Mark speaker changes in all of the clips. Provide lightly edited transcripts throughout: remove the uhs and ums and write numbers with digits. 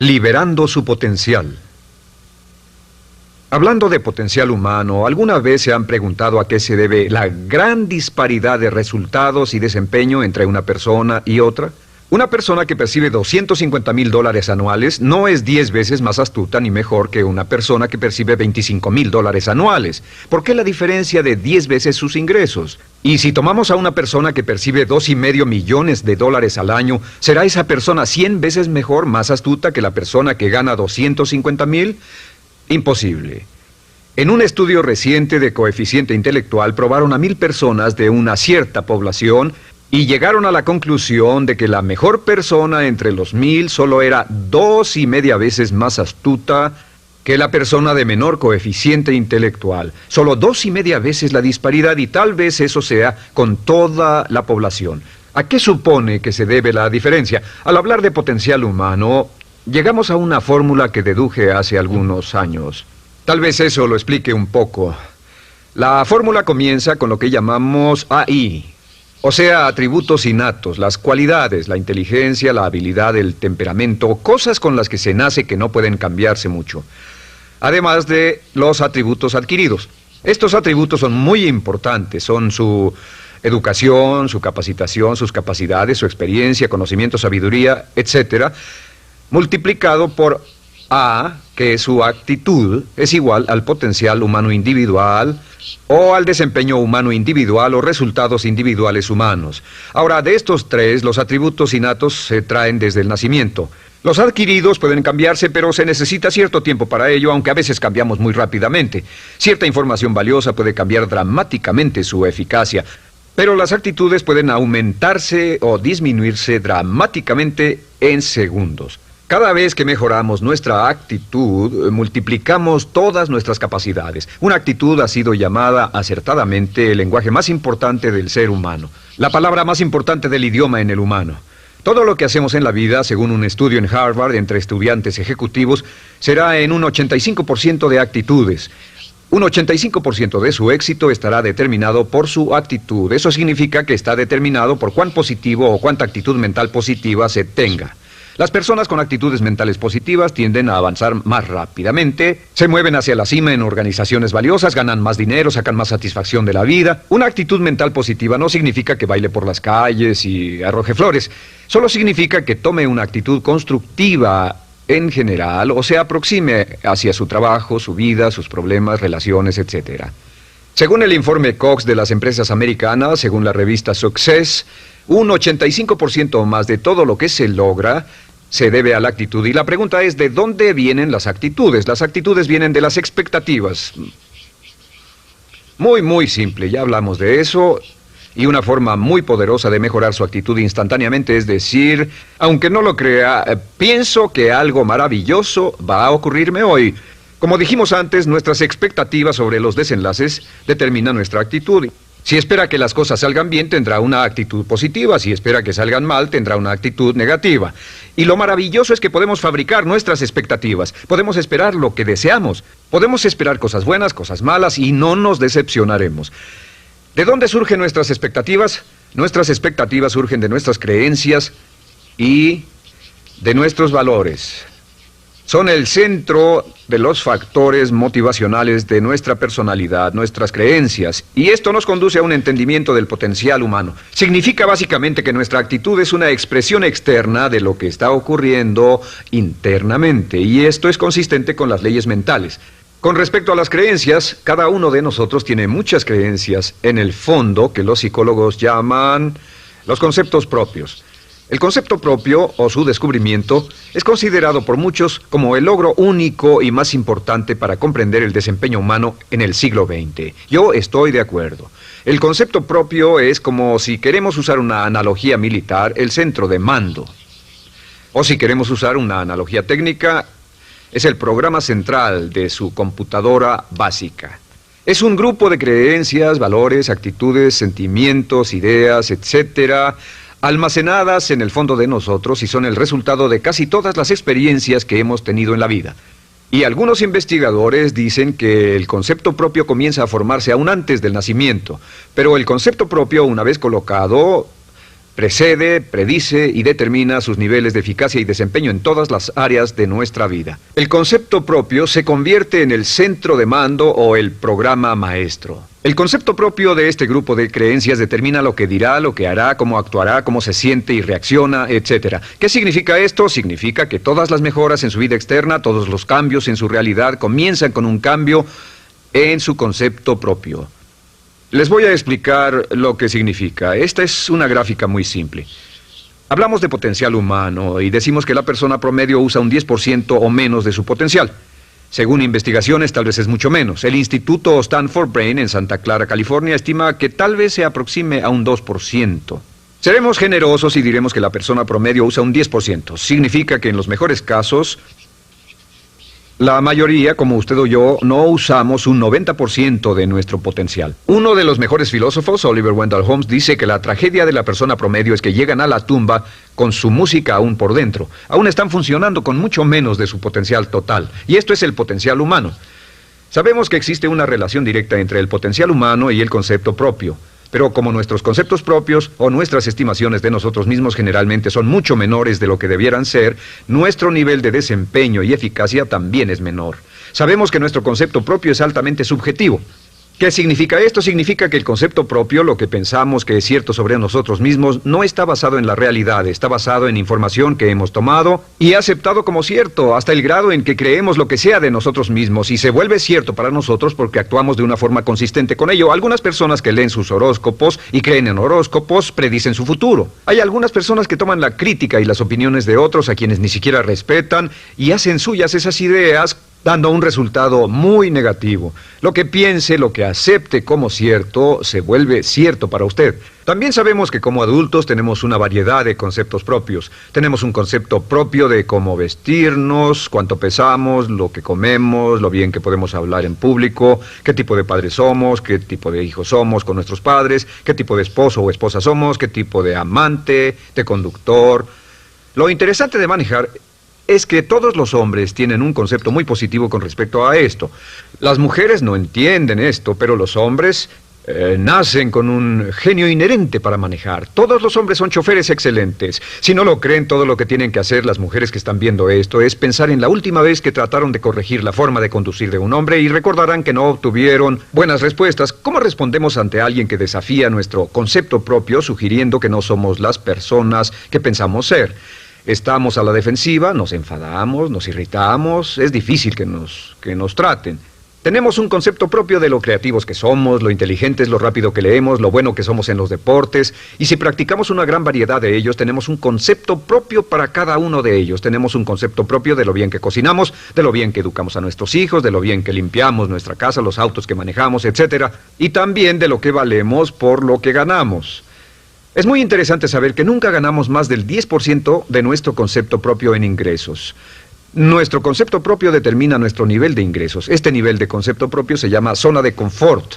Speaker 1: Liberando su potencial. Hablando de potencial humano, ¿alguna vez se han preguntado a qué se debe la gran disparidad de resultados y desempeño entre una persona y otra? Una persona que percibe $250,000 anuales no es 10 veces más astuta ni mejor que una persona que percibe $25,000 anuales. ¿Por qué la diferencia de 10 veces sus ingresos? Y si tomamos a una persona que percibe $2,5 millones al año, ¿será esa persona 100 veces mejor, más astuta que la persona que gana $250,000? Imposible. En un estudio reciente de coeficiente intelectual probaron a 1,000 personas de una cierta población y llegaron a la conclusión de que la mejor persona entre los 1,000 solo era 2,5 veces más astuta que la persona de menor coeficiente intelectual. Solo 2,5 veces la disparidad, y tal vez eso sea con toda la población. ¿A qué supone que se debe la diferencia? Al hablar de potencial humano, llegamos a una fórmula que deduje hace algunos años. Tal vez eso lo explique un poco. La fórmula comienza con lo que llamamos AI. O sea, atributos innatos, las cualidades, la inteligencia, la habilidad, el temperamento, cosas con las que se nace que no pueden cambiarse mucho. Además de los atributos adquiridos. Estos atributos son muy importantes, son su educación, su capacitación, sus capacidades, su experiencia, conocimiento, sabiduría, etc., multiplicado por A, que es su actitud, es igual al potencial humano individual, o al desempeño humano individual o resultados individuales humanos. Ahora, de estos tres, los atributos innatos se traen desde el nacimiento. Los adquiridos pueden cambiarse, pero se necesita cierto tiempo para ello, aunque a veces cambiamos muy rápidamente. Cierta información valiosa puede cambiar dramáticamente su eficacia, pero las actitudes pueden aumentarse o disminuirse dramáticamente en segundos. Cada vez que mejoramos nuestra actitud, multiplicamos todas nuestras capacidades. Una actitud ha sido llamada acertadamente el lenguaje más importante del ser humano, la palabra más importante del idioma en el humano. Todo lo que hacemos en la vida, según un estudio en Harvard entre estudiantes ejecutivos, será en un 85% de actitudes. Un 85% de su éxito estará determinado por su actitud. Eso significa que está determinado por cuán positivo o cuánta actitud mental positiva se tenga. Las personas con actitudes mentales positivas tienden a avanzar más rápidamente, se mueven hacia la cima en organizaciones valiosas, ganan más dinero, sacan más satisfacción de la vida. Una actitud mental positiva no significa que baile por las calles y arroje flores. Solo significa que tome una actitud constructiva en general o se aproxime hacia su trabajo, su vida, sus problemas, relaciones, etc. Según el informe Cox de las empresas americanas, según la revista Success, un 85% o más de todo lo que se logra se debe a la actitud. Y la pregunta es, ¿de dónde vienen las actitudes? Las actitudes vienen de las expectativas. Muy simple, ya hablamos de eso. Y una forma muy poderosa de mejorar su actitud instantáneamente es decir, aunque no lo crea, pienso que algo maravilloso va a ocurrirme hoy. Como dijimos antes, nuestras expectativas sobre los desenlaces determinan nuestra actitud. Si espera que las cosas salgan bien, tendrá una actitud positiva. Si espera que salgan mal, tendrá una actitud negativa. Y lo maravilloso es que podemos fabricar nuestras expectativas. Podemos esperar lo que deseamos. Podemos esperar cosas buenas, cosas malas, y no nos decepcionaremos. ¿De dónde surgen nuestras expectativas? Nuestras expectativas surgen de nuestras creencias y de nuestros valores. Son el centro de los factores motivacionales de nuestra personalidad, nuestras creencias, y esto nos conduce a un entendimiento del potencial humano. Significa básicamente que nuestra actitud es una expresión externa de lo que está ocurriendo internamente, y esto es consistente con las leyes mentales. Con respecto a las creencias, cada uno de nosotros tiene muchas creencias en el fondo que los psicólogos llaman los conceptos propios. El concepto propio, o su descubrimiento, es considerado por muchos como el logro único y más importante para comprender el desempeño humano en el siglo XX. Yo estoy de acuerdo. El concepto propio es como, si queremos usar una analogía militar, el centro de mando. O si queremos usar una analogía técnica, es el programa central de su computadora básica. Es un grupo de creencias, valores, actitudes, sentimientos, ideas, etcétera, almacenadas en el fondo de nosotros y son el resultado de casi todas las experiencias que hemos tenido en la vida. Y algunos investigadores dicen que el concepto propio comienza a formarse aún antes del nacimiento, pero el concepto propio, una vez colocado, Precede, predice y determina sus niveles de eficacia y desempeño en todas las áreas de nuestra vida. El concepto propio se convierte en el centro de mando o el programa maestro. El concepto propio de este grupo de creencias determina lo que dirá, lo que hará, cómo actuará, cómo se siente y reacciona, etc. ¿Qué significa esto? Significa que todas las mejoras en su vida externa, todos los cambios en su realidad comienzan con un cambio en su concepto propio. Les voy a explicar lo que significa. Esta es una gráfica muy simple. Hablamos de potencial humano y decimos que la persona promedio usa un 10% o menos de su potencial. Según investigaciones, tal vez es mucho menos. El Instituto Stanford Brain en Santa Clara, California, estima que tal vez se aproxime a un 2%. Seremos generosos y diremos que la persona promedio usa un 10%. Significa que en los mejores casos, la mayoría, como usted o yo, no usamos un 90% de nuestro potencial. Uno de los mejores filósofos, Oliver Wendell Holmes, dice que la tragedia de la persona promedio es que llegan a la tumba con su música aún por dentro. Aún están funcionando con mucho menos de su potencial total. Y esto es el potencial humano. Sabemos que existe una relación directa entre el potencial humano y el concepto propio. Pero como nuestros conceptos propios o nuestras estimaciones de nosotros mismos generalmente son mucho menores de lo que debieran ser, nuestro nivel de desempeño y eficacia también es menor. Sabemos que nuestro concepto propio es altamente subjetivo. ¿Qué significa esto? Significa que el concepto propio, lo que pensamos que es cierto sobre nosotros mismos, no está basado en la realidad, está basado en información que hemos tomado y aceptado como cierto, hasta el grado en que creemos lo que sea de nosotros mismos y se vuelve cierto para nosotros porque actuamos de una forma consistente con ello. Algunas personas que leen sus horóscopos y creen en horóscopos predicen su futuro. Hay algunas personas que toman la crítica y las opiniones de otros a quienes ni siquiera respetan y hacen suyas esas ideas, dando un resultado muy negativo. Lo que piense, lo que acepte como cierto, se vuelve cierto para usted. También sabemos que como adultos tenemos una variedad de conceptos propios. Tenemos un concepto propio de cómo vestirnos, cuánto pesamos, lo que comemos, lo bien que podemos hablar en público, qué tipo de padres somos, qué tipo de hijos somos con nuestros padres, qué tipo de esposo o esposa somos, qué tipo de amante, de conductor. Lo interesante de manejar es que todos los hombres tienen un concepto muy positivo con respecto a esto. Las mujeres no entienden esto, pero los hombres nacen con un genio inherente para manejar. Todos los hombres son choferes excelentes. Si no lo creen, todo lo que tienen que hacer las mujeres que están viendo esto es pensar en la última vez que trataron de corregir la forma de conducir de un hombre y recordarán que no obtuvieron buenas respuestas. ¿Cómo respondemos ante alguien que desafía nuestro concepto propio, sugiriendo que no somos las personas que pensamos ser? Estamos a la defensiva, nos enfadamos, nos irritamos, es difícil que nos traten. Tenemos un concepto propio de lo creativos que somos, lo inteligentes, lo rápido que leemos, lo bueno que somos en los deportes, y si practicamos una gran variedad de ellos, tenemos un concepto propio para cada uno de ellos. Tenemos un concepto propio de lo bien que cocinamos, de lo bien que educamos a nuestros hijos, de lo bien que limpiamos nuestra casa, los autos que manejamos, etc. Y también de lo que valemos por lo que ganamos. Es muy interesante saber que nunca ganamos más del 10% de nuestro concepto propio en ingresos. Nuestro concepto propio determina nuestro nivel de ingresos. Este nivel de concepto propio se llama zona de confort.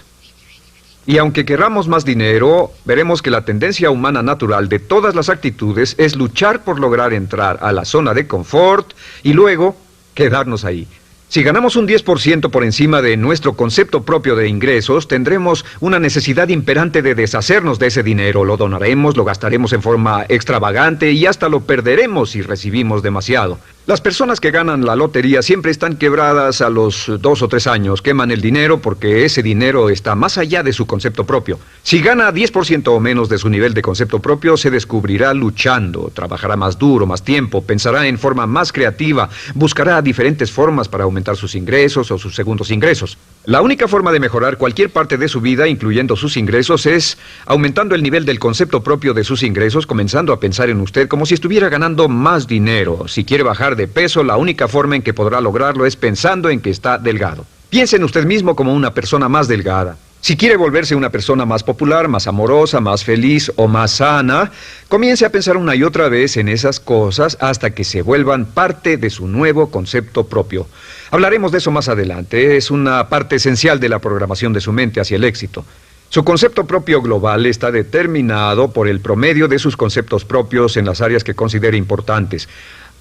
Speaker 1: Y aunque querramos más dinero, veremos que la tendencia humana natural de todas las actitudes es luchar por lograr entrar a la zona de confort y luego quedarnos ahí. Si ganamos un 10% por encima de nuestro concepto propio de ingresos, tendremos una necesidad imperante de deshacernos de ese dinero. Lo donaremos, lo gastaremos en forma extravagante y hasta lo perderemos si recibimos demasiado. Las personas que ganan la lotería siempre están quebradas a los 2 o 3 años. Queman el dinero porque ese dinero está más allá de su concepto propio. Si gana 10% o menos de su nivel de concepto propio, se descubrirá luchando, trabajará más duro, más tiempo, pensará en forma más creativa, buscará diferentes formas para aumentar sus ingresos o sus segundos ingresos. La única forma de mejorar cualquier parte de su vida, incluyendo sus ingresos, es aumentando el nivel del concepto propio de sus ingresos, comenzando a pensar en usted como si estuviera ganando más dinero. Si quiere bajar de peso, la única forma en que podrá lograrlo es pensando en que está delgado. Piense en usted mismo como una persona más delgada. Si quiere volverse una persona más popular, más amorosa, más feliz o más sana, comience a pensar una y otra vez en esas cosas hasta que se vuelvan parte de su nuevo concepto propio. Hablaremos de eso más adelante. Es una parte esencial de la programación de su mente hacia el éxito. Su concepto propio global está determinado por el promedio de sus conceptos propios en las áreas que considere importantes.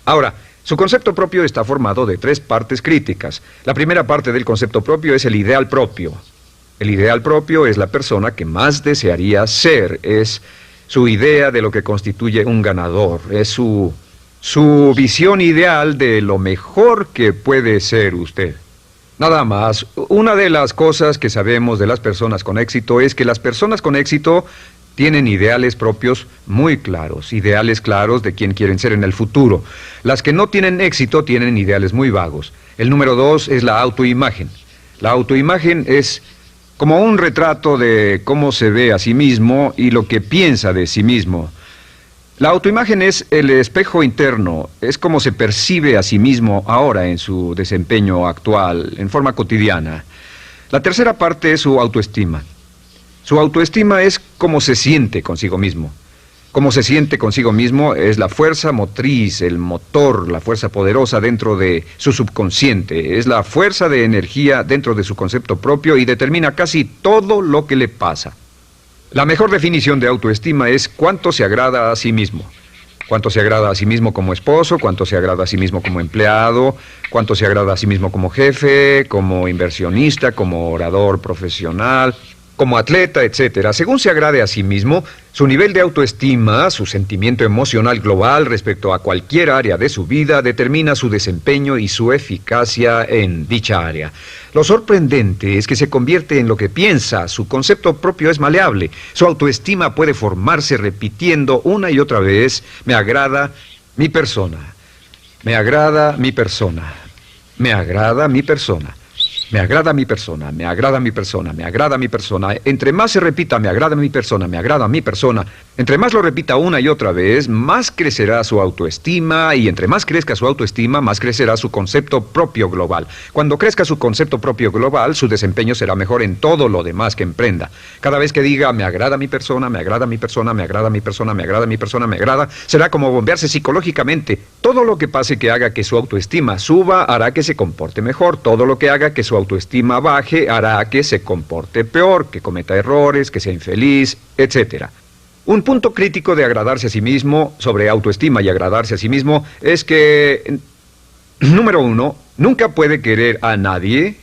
Speaker 1: Ahora, su concepto propio está formado de 3 partes críticas. La primera parte del concepto propio es el ideal propio. El ideal propio es la persona que más desearía ser, es su idea de lo que constituye un ganador, es su visión ideal de lo mejor que puede ser usted. Nada más, una de las cosas que sabemos de las personas con éxito es que las personas con éxito tienen ideales propios muy claros, ideales claros de quién quieren ser en el futuro. Las que no tienen éxito tienen ideales muy vagos. El número 2 es la autoimagen. La autoimagen es como un retrato de cómo se ve a sí mismo y lo que piensa de sí mismo. La autoimagen es el espejo interno, es como se percibe a sí mismo ahora en su desempeño actual, en forma cotidiana. La tercera parte es su autoestima. Su autoestima es cómo se siente consigo mismo. Cómo se siente consigo mismo es la fuerza motriz, el motor, la fuerza poderosa dentro de su subconsciente. Es la fuerza de energía dentro de su concepto propio y determina casi todo lo que le pasa. La mejor definición de autoestima es cuánto se agrada a sí mismo. Cuánto se agrada a sí mismo como esposo, cuánto se agrada a sí mismo como empleado, cuánto se agrada a sí mismo como jefe, como inversionista, como orador profesional, como atleta, etcétera. Según se agrade a sí mismo, su nivel de autoestima, su sentimiento emocional global respecto a cualquier área de su vida, determina su desempeño y su eficacia en dicha área. Lo sorprendente es que se convierte en lo que piensa, su concepto propio es maleable, su autoestima puede formarse repitiendo una y otra vez: me agrada mi persona, me agrada mi persona, me agrada mi persona. Me agrada mi persona, me agrada mi persona, me agrada mi persona. Entre más se repita, me agrada mi persona, me agrada mi persona, entre más lo repita una y otra vez, más crecerá su autoestima, y entre más crezca su autoestima, más crecerá su concepto propio global. Cuando crezca su concepto propio global, su desempeño será mejor en todo lo demás que emprenda. Cada vez que diga, me agrada mi persona, me agrada mi persona, me agrada mi persona, me agrada mi persona, me agrada, será como bombearse psicológicamente. Todo lo que pase que haga que su autoestima suba, hará que se comporte mejor. Todo lo que haga que su autoestima baje, hará que se comporte peor, que cometa errores, que sea infeliz, etc. Un punto crítico de agradarse a sí mismo, sobre autoestima y agradarse a sí mismo, es que, número 1, nunca puede querer a nadie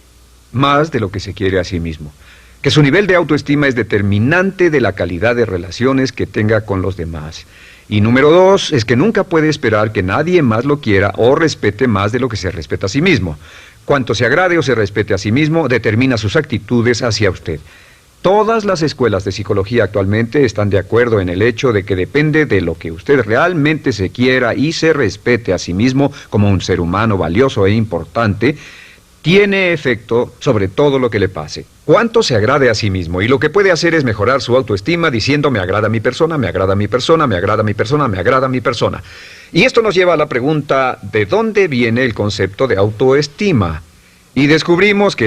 Speaker 1: más de lo que se quiere a sí mismo. Que su nivel de autoestima es determinante de la calidad de relaciones que tenga con los demás. Y número 2, es que nunca puede esperar que nadie más lo quiera o respete más de lo que se respeta a sí mismo. Cuanto se agrade o se respete a sí mismo, determina sus actitudes hacia usted. Todas las escuelas de psicología actualmente están de acuerdo en el hecho de que depende de lo que usted realmente se quiera y se respete a sí mismo como un ser humano valioso e importante, tiene efecto sobre todo lo que le pase. Cuánto se agrade a sí mismo, y lo que puede hacer es mejorar su autoestima diciendo: me agrada mi persona, me agrada mi persona, me agrada mi persona, me agrada mi persona. Y esto nos lleva a la pregunta: ¿de dónde viene el concepto de autoestima? Y descubrimos que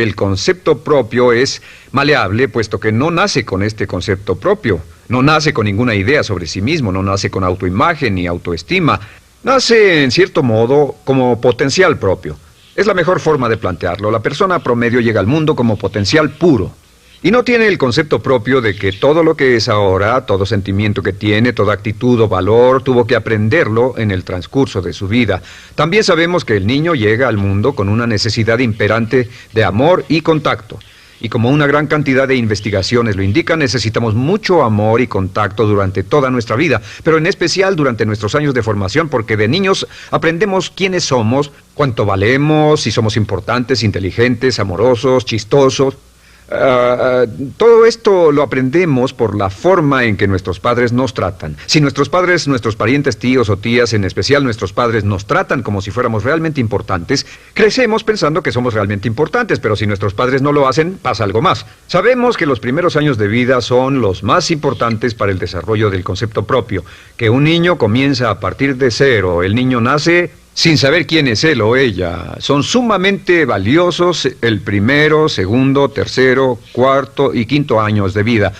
Speaker 1: el concepto propio es maleable, puesto que no nace con este concepto propio, no nace con ninguna idea sobre sí mismo, no nace con autoimagen ni autoestima. Nace, en cierto modo, como potencial propio. Es la mejor forma de plantearlo. La persona promedio llega al mundo como potencial puro. Y no tiene el concepto propio de que todo lo que es ahora, todo sentimiento que tiene, toda actitud o valor, tuvo que aprenderlo en el transcurso de su vida. También sabemos que el niño llega al mundo con una necesidad imperante de amor y contacto. Y como una gran cantidad de investigaciones lo indican, necesitamos mucho amor y contacto durante toda nuestra vida, pero en especial durante nuestros años de formación, porque de niños aprendemos quiénes somos, cuánto valemos, si somos importantes, inteligentes, amorosos, chistosos. Todo esto lo aprendemos por la forma en que nuestros padres nos tratan. Si nuestros padres, nuestros parientes, tíos o tías, en especial nuestros padres, nos tratan como si fuéramos realmente importantes, crecemos pensando que somos realmente importantes, pero si nuestros padres no lo hacen, pasa algo más. Sabemos que los primeros años de vida son los más importantes para el desarrollo del concepto propio, que un niño comienza a partir de cero. El niño nace sin saber quién es él o ella. Son sumamente valiosos el primero, segundo, tercero, cuarto y quinto años de vida.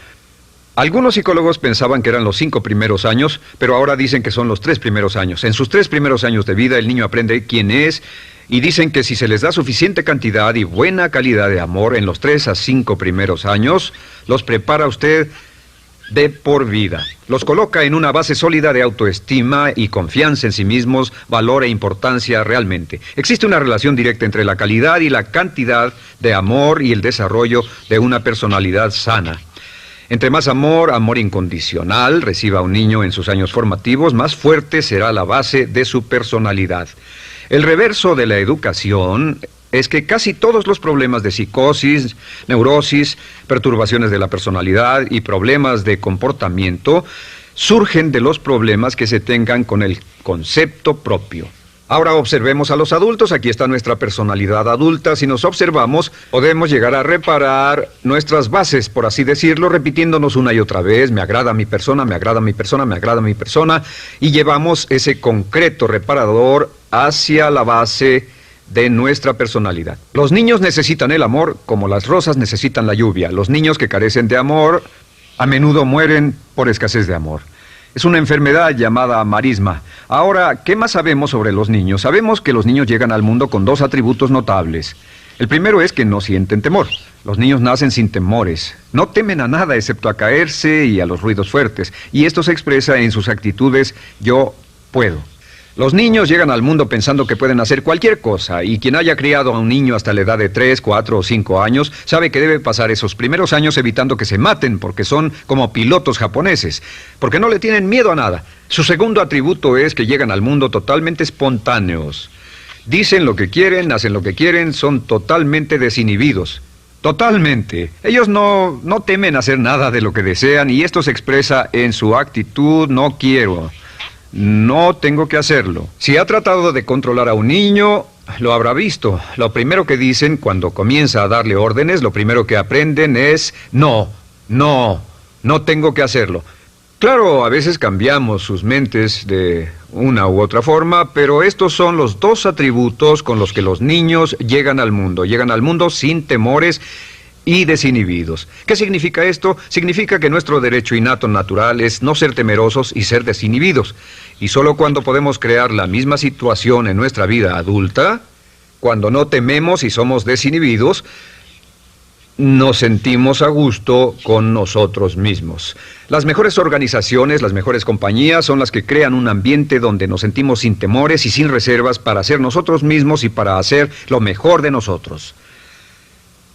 Speaker 1: Algunos psicólogos pensaban que eran los 5 primeros años, pero ahora dicen que son los 3 primeros años. En sus 3 primeros años de vida el niño aprende quién es, y dicen que si se les da suficiente cantidad y buena calidad de amor en los 3 a 5 primeros años, los prepara usted de por vida. Los coloca en una base sólida de autoestima y confianza en sí mismos, valor e importancia realmente. Existe una relación directa entre la calidad y la cantidad de amor y el desarrollo de una personalidad sana. Entre más amor, amor incondicional, reciba un niño en sus años formativos, más fuerte será la base de su personalidad. El reverso de la educación es que casi todos los problemas de psicosis, neurosis, perturbaciones de la personalidad y problemas de comportamiento surgen de los problemas que se tengan con el concepto propio. Ahora observemos a los adultos. Aquí está nuestra personalidad adulta. Si nos observamos, podemos llegar a reparar nuestras bases, por así decirlo, repitiéndonos una y otra vez: me agrada mi persona, me agrada mi persona, me agrada mi persona, y llevamos ese concreto reparador hacia la base de nuestra personalidad. Los niños necesitan el amor como las rosas necesitan la lluvia. Los niños que carecen de amor a menudo mueren por escasez de amor. Es una enfermedad llamada marisma. Ahora, ¿qué más sabemos sobre los niños? Sabemos que los niños llegan al mundo con dos atributos notables. El primero es que no sienten temor. Los niños nacen sin temores. No temen a nada excepto a caerse y a los ruidos fuertes. Y esto se expresa en sus actitudes: yo puedo. Los niños llegan al mundo pensando que pueden hacer cualquier cosa, y quien haya criado a un niño hasta la edad de 3, 4 o 5 años sabe que debe pasar esos primeros años evitando que se maten, porque son como pilotos japoneses, porque no le tienen miedo a nada. Su segundo atributo es que llegan al mundo totalmente espontáneos. Dicen lo que quieren, hacen lo que quieren, son totalmente desinhibidos. Totalmente. Ellos no temen hacer nada de lo que desean, y esto se expresa en su actitud: no quiero. No tengo que hacerlo. Si ha tratado de controlar a un niño, lo habrá visto. Lo primero que dicen cuando comienza a darle órdenes, lo primero que aprenden es: no tengo que hacerlo. Claro, a veces cambiamos sus mentes de una u otra forma, pero estos son los dos atributos con los que los niños llegan al mundo. Llegan al mundo sin temores y desinhibidos. ¿Qué significa esto? Significa que nuestro derecho innato natural es no ser temerosos y ser desinhibidos. Y solo cuando podemos crear la misma situación en nuestra vida adulta, cuando no tememos y somos desinhibidos, nos sentimos a gusto con nosotros mismos. Las mejores organizaciones, las mejores compañías son las que crean un ambiente donde nos sentimos sin temores y sin reservas para ser nosotros mismos y para hacer lo mejor de nosotros.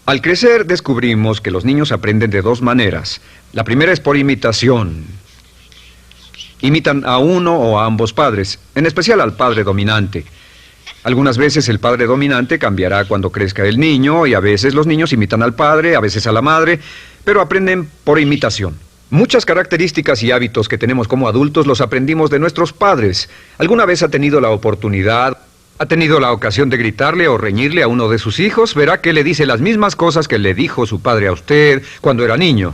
Speaker 1: Al crecer descubrimos que los niños aprenden de dos maneras. La primera es por imitación. Imitan a uno o a ambos padres, en especial al padre dominante. Algunas veces el padre dominante cambiará cuando crezca el niño, y a veces los niños imitan al padre, a veces a la madre, pero aprenden por imitación. Muchas características y hábitos que tenemos como adultos los aprendimos de nuestros padres. ¿Alguna vez ha tenido la ocasión de gritarle o reñirle a uno de sus hijos? Verá que le dice las mismas cosas que le dijo su padre a usted cuando era niño.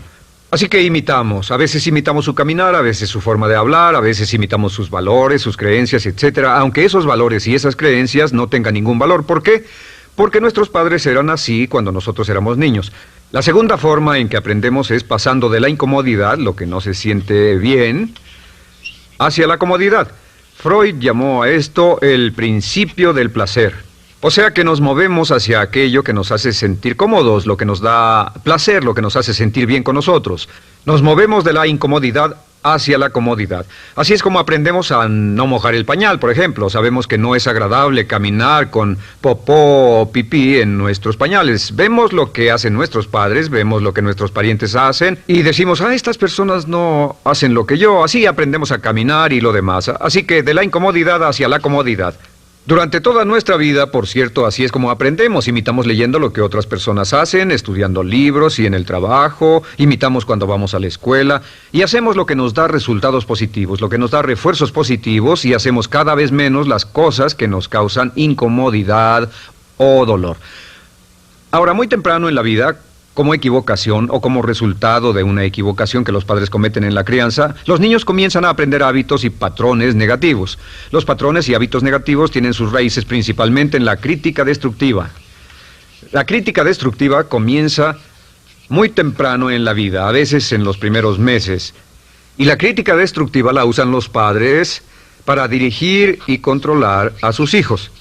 Speaker 1: Así que imitamos. A veces imitamos su caminar, a veces su forma de hablar, a veces imitamos sus valores, sus creencias, etc. Aunque esos valores y esas creencias no tengan ningún valor. ¿Por qué? Porque nuestros padres eran así cuando nosotros éramos niños. La segunda forma en que aprendemos es pasando de la incomodidad, lo que no se siente bien, hacia la comodidad. Freud llamó a esto el principio del placer. O sea que nos movemos hacia aquello que nos hace sentir cómodos, lo que nos da placer, lo que nos hace sentir bien con nosotros. Nos movemos de la incomodidad hacia la comodidad. Así es como aprendemos a no mojar el pañal, por ejemplo. Sabemos que no es agradable caminar con popó o pipí en nuestros pañales. Vemos lo que hacen nuestros padres, vemos lo que nuestros parientes hacen y decimos: estas personas no hacen lo que yo. Así aprendemos a caminar y lo demás. Así que de la incomodidad hacia la comodidad. Durante toda nuestra vida, por cierto, así es como aprendemos. Imitamos leyendo lo que otras personas hacen, estudiando libros y en el trabajo, imitamos cuando vamos a la escuela, y hacemos lo que nos da resultados positivos, lo que nos da refuerzos positivos, y hacemos cada vez menos las cosas que nos causan incomodidad o dolor. Ahora, muy temprano en la vida, como equivocación o como resultado de una equivocación que los padres cometen en la crianza, los niños comienzan a aprender hábitos y patrones negativos. Los patrones y hábitos negativos tienen sus raíces principalmente en la crítica destructiva. La crítica destructiva comienza muy temprano en la vida, a veces en los primeros meses. Y la crítica destructiva la usan los padres para dirigir y controlar a sus hijos.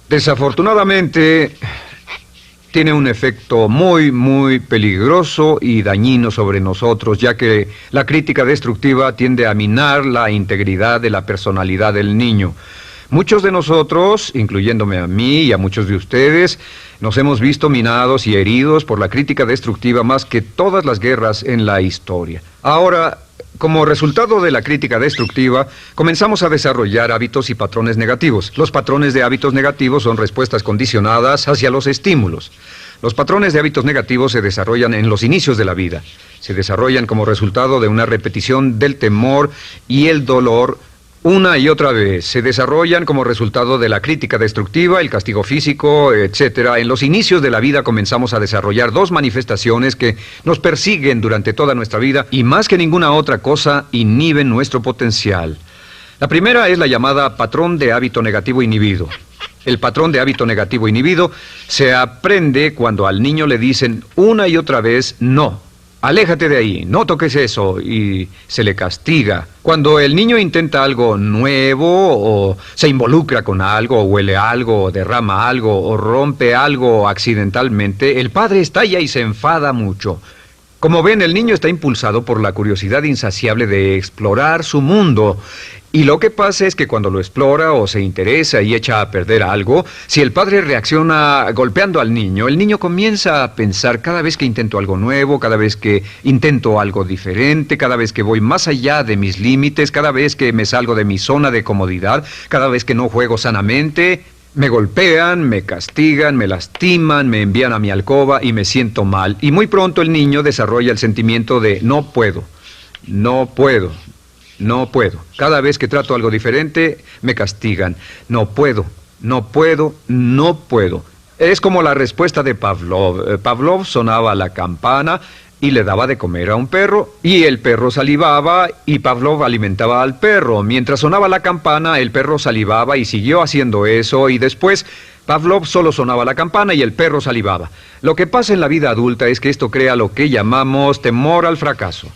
Speaker 1: Desafortunadamente, tiene un efecto muy peligroso y dañino sobre nosotros, ya que la crítica destructiva tiende a minar la integridad de la personalidad del niño. Muchos de nosotros, incluyéndome a mí y a muchos de ustedes, nos hemos visto minados y heridos por la crítica destructiva más que todas las guerras en la historia. Ahora, como resultado de la crítica destructiva, comenzamos a desarrollar hábitos y patrones negativos. Los patrones de hábitos negativos son respuestas condicionadas hacia los estímulos. Los patrones de hábitos negativos se desarrollan en los inicios de la vida. Se desarrollan como resultado de una repetición del temor y el dolor una y otra vez. Se desarrollan como resultado de la crítica destructiva, el castigo físico, etc. En los inicios de la vida comenzamos a desarrollar dos manifestaciones que nos persiguen durante toda nuestra vida y más que ninguna otra cosa inhiben nuestro potencial. La primera es la llamada patrón de hábito negativo inhibido. El patrón de hábito negativo inhibido se aprende cuando al niño le dicen una y otra vez no. Aléjate de ahí, no toques eso, y se le castiga. Cuando el niño intenta algo nuevo, o se involucra con algo, o huele algo, o derrama algo, o rompe algo accidentalmente, el padre estalla y se enfada mucho. Como ven, el niño está impulsado por la curiosidad insaciable de explorar su mundo. Y lo que pasa es que cuando lo explora o se interesa y echa a perder algo, si el padre reacciona golpeando al niño, el niño comienza a pensar cada vez que intento algo nuevo, cada vez que intento algo diferente, cada vez que voy más allá de mis límites, cada vez que me salgo de mi zona de comodidad, cada vez que no juego sanamente, me golpean, me castigan, me lastiman, me envían a mi alcoba y me siento mal. Y muy pronto el niño desarrolla el sentimiento de no puedo, no puedo. No puedo. Cada vez que trato algo diferente, me castigan. No puedo, no puedo, no puedo. Es como la respuesta de Pavlov. Pavlov sonaba la campana y le daba de comer a un perro, y el perro salivaba, y Pavlov alimentaba al perro. Mientras sonaba la campana, el perro salivaba y siguió haciendo eso, y después Pavlov solo sonaba la campana y el perro salivaba. Lo que pasa en la vida adulta es que esto crea lo que llamamos temor al fracaso.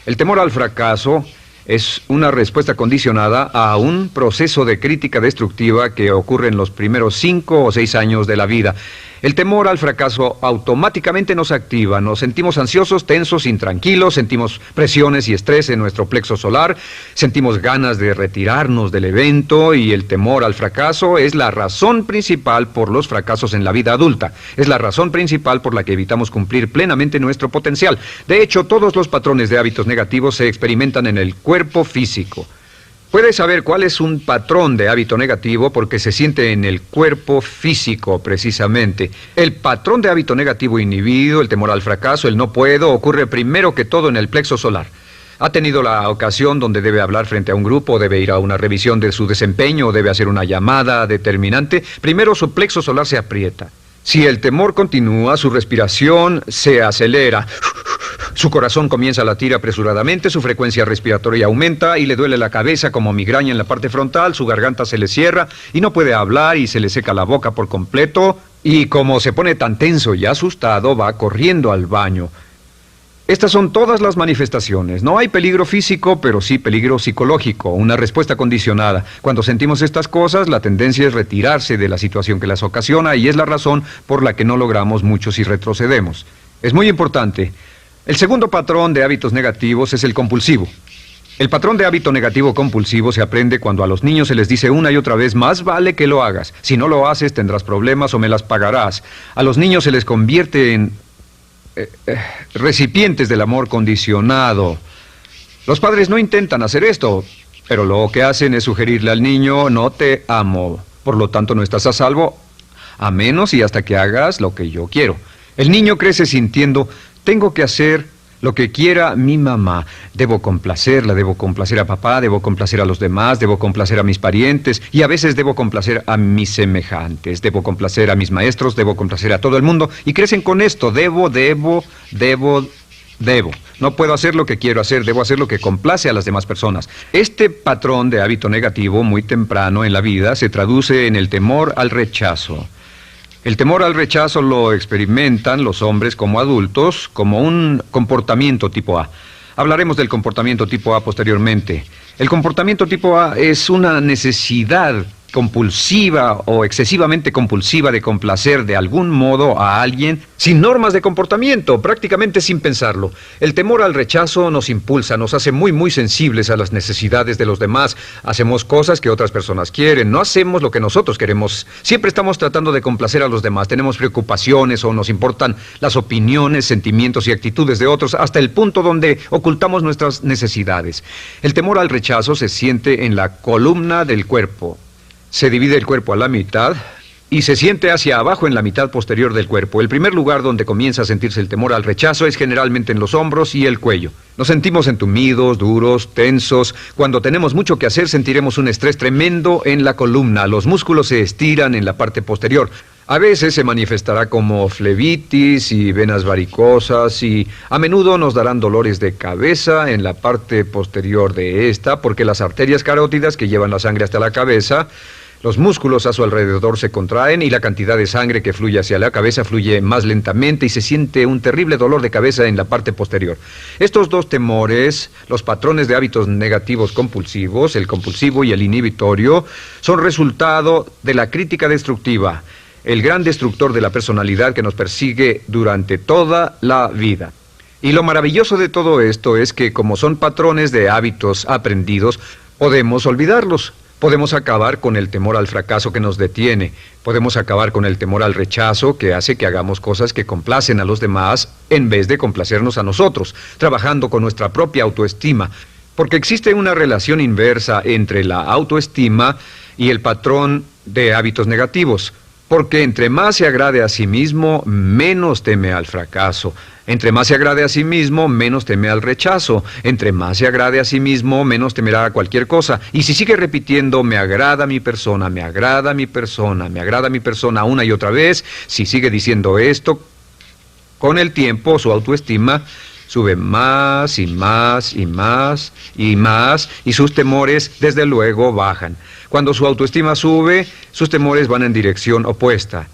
Speaker 1: El temor al fracaso es una respuesta condicionada a un proceso de crítica destructiva que ocurre en los primeros 5 o 6 años de la vida. El temor al fracaso automáticamente nos activa, nos sentimos ansiosos, tensos, intranquilos, sentimos presiones y estrés en nuestro plexo solar, sentimos ganas de retirarnos del evento, y el temor al fracaso es la razón principal por los fracasos en la vida adulta. Es la razón principal por la que evitamos cumplir plenamente nuestro potencial. De hecho, todos los patrones de hábitos negativos se experimentan en el cuerpo físico. Puedes saber cuál es un patrón de hábito negativo porque se siente en el cuerpo físico, precisamente. El patrón de hábito negativo inhibido, el temor al fracaso, el no puedo, ocurre primero que todo en el plexo solar. ¿Ha tenido la ocasión donde debe hablar frente a un grupo, debe ir a una revisión de su desempeño, o debe hacer una llamada determinante? Primero su plexo solar se aprieta. Si el temor continúa, su respiración se acelera. Su corazón comienza a latir apresuradamente, su frecuencia respiratoria aumenta y le duele la cabeza como migraña en la parte frontal, su garganta se le cierra y no puede hablar y se le seca la boca por completo, y como se pone tan tenso y asustado, va corriendo al baño. Estas son todas las manifestaciones. No hay peligro físico, pero sí peligro psicológico, una respuesta condicionada. Cuando sentimos estas cosas, la tendencia es retirarse de la situación que las ocasiona, y es la razón por la que no logramos mucho si retrocedemos. Es muy importante. El segundo patrón de hábitos negativos es el compulsivo. El patrón de hábito negativo compulsivo se aprende cuando a los niños se les dice una y otra vez: más vale que lo hagas. Si no lo haces, tendrás problemas o me las pagarás. A los niños se les convierte en recipientes del amor condicionado. Los padres no intentan hacer esto, pero lo que hacen es sugerirle al niño: no te amo, por lo tanto no estás a salvo, a menos y hasta que hagas lo que yo quiero. El niño crece sintiendo: tengo que hacer lo que quiera mi mamá. Debo complacerla, debo complacer a papá, debo complacer a los demás, debo complacer a mis parientes, y a veces debo complacer a mis semejantes, debo complacer a mis maestros, debo complacer a todo el mundo, y crecen con esto: debo. No puedo hacer lo que quiero hacer, debo hacer lo que complace a las demás personas. Este patrón de hábito negativo muy temprano en la vida se traduce en el temor al rechazo. El temor al rechazo lo experimentan los hombres como adultos como un comportamiento tipo A. Hablaremos del comportamiento tipo A posteriormente. El comportamiento tipo A es una necesidad compulsiva o excesivamente compulsiva de complacer de algún modo a alguien sin normas de comportamiento, prácticamente sin pensarlo. El temor al rechazo nos impulsa, nos hace muy sensibles a las necesidades de los demás. Hacemos cosas que otras personas quieren, no hacemos lo que nosotros queremos. Siempre estamos tratando de complacer a los demás. Tenemos preocupaciones o nos importan las opiniones, sentimientos y actitudes de otros hasta el punto donde ocultamos nuestras necesidades. El temor al rechazo se siente en la columna del cuerpo. Se divide el cuerpo a la mitad y se siente hacia abajo en la mitad posterior del cuerpo. El primer lugar donde comienza a sentirse el temor al rechazo es generalmente en los hombros y el cuello. Nos sentimos entumidos, duros, tensos. Cuando tenemos mucho que hacer sentiremos un estrés tremendo en la columna. Los músculos se estiran en la parte posterior. A veces se manifestará como flebitis y venas varicosas y a menudo nos darán dolores de cabeza en la parte posterior de esta porque las arterias carótidas que llevan la sangre hasta la cabeza, los músculos a su alrededor se contraen y la cantidad de sangre que fluye hacia la cabeza fluye más lentamente y se siente un terrible dolor de cabeza en la parte posterior. Estos dos temores, los patrones de hábitos negativos compulsivos, el compulsivo y el inhibitorio, son resultado de la crítica destructiva, el gran destructor de la personalidad que nos persigue durante toda la vida. Y lo maravilloso de todo esto es que como son patrones de hábitos aprendidos, podemos olvidarlos. Podemos acabar con el temor al fracaso que nos detiene. Podemos acabar con el temor al rechazo que hace que hagamos cosas que complacen a los demás en vez de complacernos a nosotros, trabajando con nuestra propia autoestima. Porque existe una relación inversa entre la autoestima y el patrón de hábitos negativos. Porque entre más se agrade a sí mismo, menos teme al fracaso. Entre más se agrade a sí mismo, menos teme al rechazo. Entre más se agrade a sí mismo, menos temerá a cualquier cosa. Y si sigue repitiendo, me agrada mi persona, me agrada mi persona, me agrada mi persona una y otra vez, si sigue diciendo esto, con el tiempo su autoestima sube más y más y más y más y sus temores desde luego bajan. Cuando su autoestima sube, sus temores van en dirección opuesta.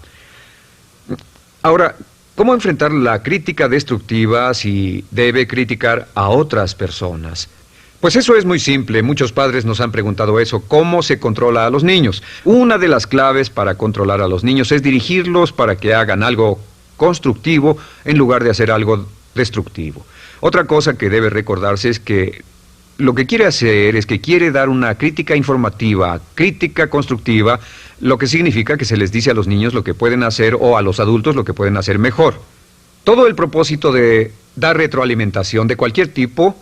Speaker 1: Ahora, ¿cómo enfrentar la crítica destructiva si debe criticar a otras personas? Pues eso es muy simple. Muchos padres nos han preguntado eso. ¿Cómo se controla a los niños? Una de las claves para controlar a los niños es dirigirlos para que hagan algo constructivo en lugar de hacer algo destructivo. Otra cosa que debe recordarse es que lo que quiere hacer es que quiere dar una crítica informativa, crítica constructiva, lo que significa que se les dice a los niños lo que pueden hacer o a los adultos lo que pueden hacer mejor. Todo el propósito de dar retroalimentación de cualquier tipo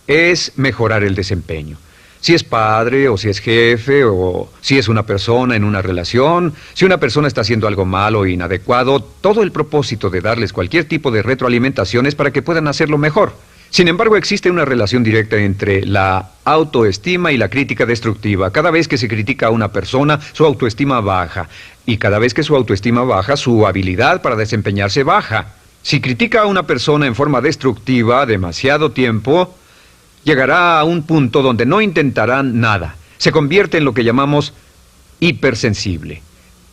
Speaker 1: es mejorar el desempeño. Si es padre o si es jefe o si es una persona en una relación, si una persona está haciendo algo malo o inadecuado, todo el propósito de darles cualquier tipo de retroalimentación es para que puedan hacerlo mejor. Sin embargo, existe una relación directa entre la autoestima y la crítica destructiva. Cada vez que se critica a una persona, su autoestima baja. Y cada vez que su autoestima baja, su habilidad para desempeñarse baja. Si critica a una persona en forma destructiva demasiado tiempo, llegará a un punto donde no intentarán nada. Se convierte en lo que llamamos hipersensible.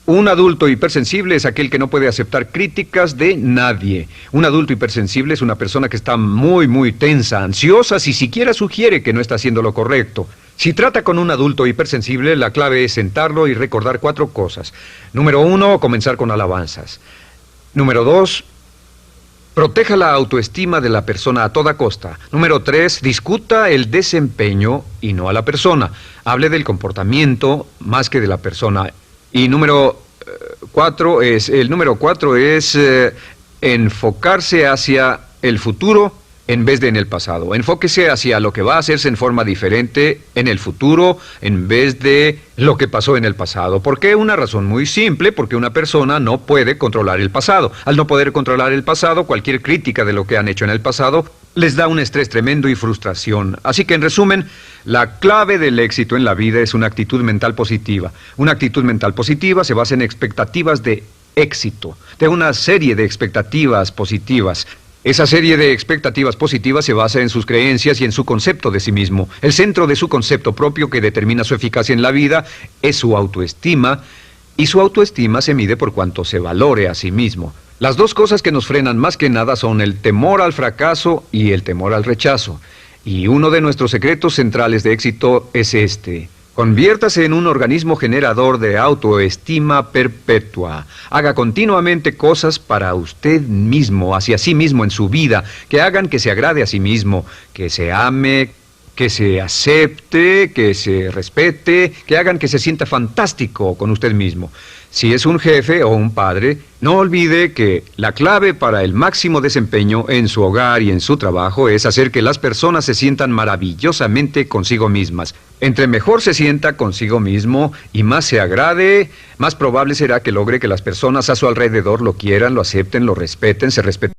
Speaker 1: Un adulto hipersensible es aquel que no puede aceptar críticas de nadie. Un adulto hipersensible es una persona que está muy tensa, ansiosa, si siquiera sugiere que no está haciendo lo correcto. Si trata con un adulto hipersensible, la clave es sentarlo y recordar 4 cosas. Número 1, comenzar con alabanzas. Número 2, proteja la autoestima de la persona a toda costa. Número 3, discuta el desempeño y no a la persona. Hable del comportamiento más que de la persona. Y número 4 es enfocarse hacia el futuro en vez de en el pasado. Enfóquese hacia lo que va a hacerse en forma diferente en el futuro en vez de lo que pasó en el pasado. ¿Por qué? Una razón muy simple, porque una persona no puede controlar el pasado. Al no poder controlar el pasado, cualquier crítica de lo que han hecho en el pasado les da un estrés tremendo y frustración. Así que, en resumen, la clave del éxito en la vida es una actitud mental positiva. Una actitud mental positiva se basa en expectativas de éxito, de una serie de expectativas positivas. Esa serie de expectativas positivas se basa en sus creencias y en su concepto de sí mismo. El centro de su concepto propio que determina su eficacia en la vida es su autoestima, y su autoestima se mide por cuanto se valore a sí mismo. Las dos cosas que nos frenan más que nada son el temor al fracaso y el temor al rechazo. Y uno de nuestros secretos centrales de éxito es este: Conviértase en un organismo generador de autoestima perpetua. Haga continuamente cosas para usted mismo, hacia sí mismo en su vida, que hagan que se agrade a sí mismo, que se ame, que se acepte, que se respete, que hagan que se sienta fantástico con usted mismo. Si es un jefe o un padre, no olvide que la clave para el máximo desempeño en su hogar y en su trabajo es hacer que las personas se sientan maravillosamente consigo mismas. Entre mejor se sienta consigo mismo y más se agrade, más probable será que logre que las personas a su alrededor lo quieran, lo acepten, lo respeten, se respeten.